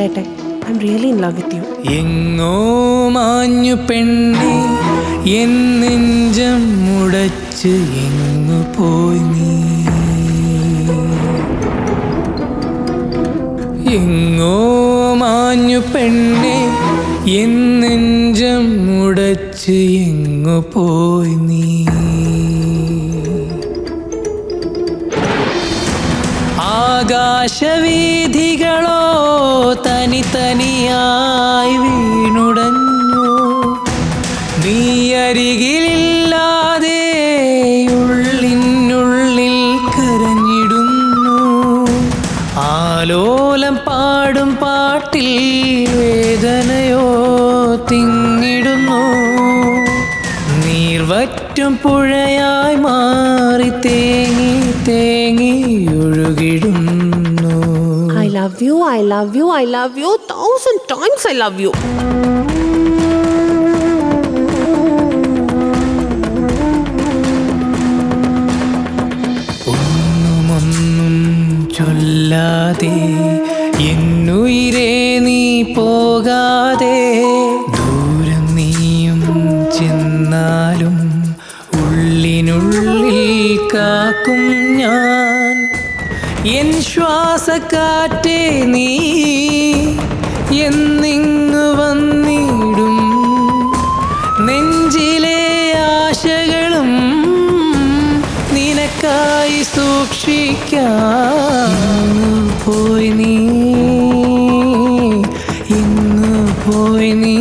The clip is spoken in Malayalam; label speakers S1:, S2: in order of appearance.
S1: പറയട്ടെ, I am really in love with you.
S2: എങ്ങോ മാഞ്ഞു പെണ്ണെ എൻ നെഞ്ചം മുടച്ച് എങ്ങു പോയി നീ. എങ്ങോ മാഞ്ഞു പെണ്ണെ എൻ നെഞ്ചം മുടച്ച് എങ്ങു പോയി നീ. ആകാശവീഥികളോ തനി തനിയായി വീണുടഞ്ഞു. നീ അരികിലില്ലാതെ ഉള്ളിനുള്ളിൽ കരഞ്ഞിടുന്നു. ആലോലം പാടും പാട്ടിൽ വേദനയോ തിങ്ങിടുന്നു. നീർവറ്റും പുഴയായി മാറി തേങ്ങി തേങ്ങി ഒഴുകിടുന്നു.
S1: I love you, I love you, I love you 1,000 times I love you.
S2: ഒന്നുമൊന്നും ചൊല്ലാതെ എന്നുയിരേ നീ പോകാതെ. ദൂരം നീയും ചെന്നാലും ഉള്ളിനുള്ളിൽ കാക്കും ഞാൻ. എൻ ശ്വാസക്കാറ്റേ നീ എന്നിങ്ങു വന്നിടും. നെഞ്ചിലെ ആശകളും നിനക്കായി സൂക്ഷിക്കാം. ഇന്നു പോയി നീ, ഇന്നു പോയി നീ.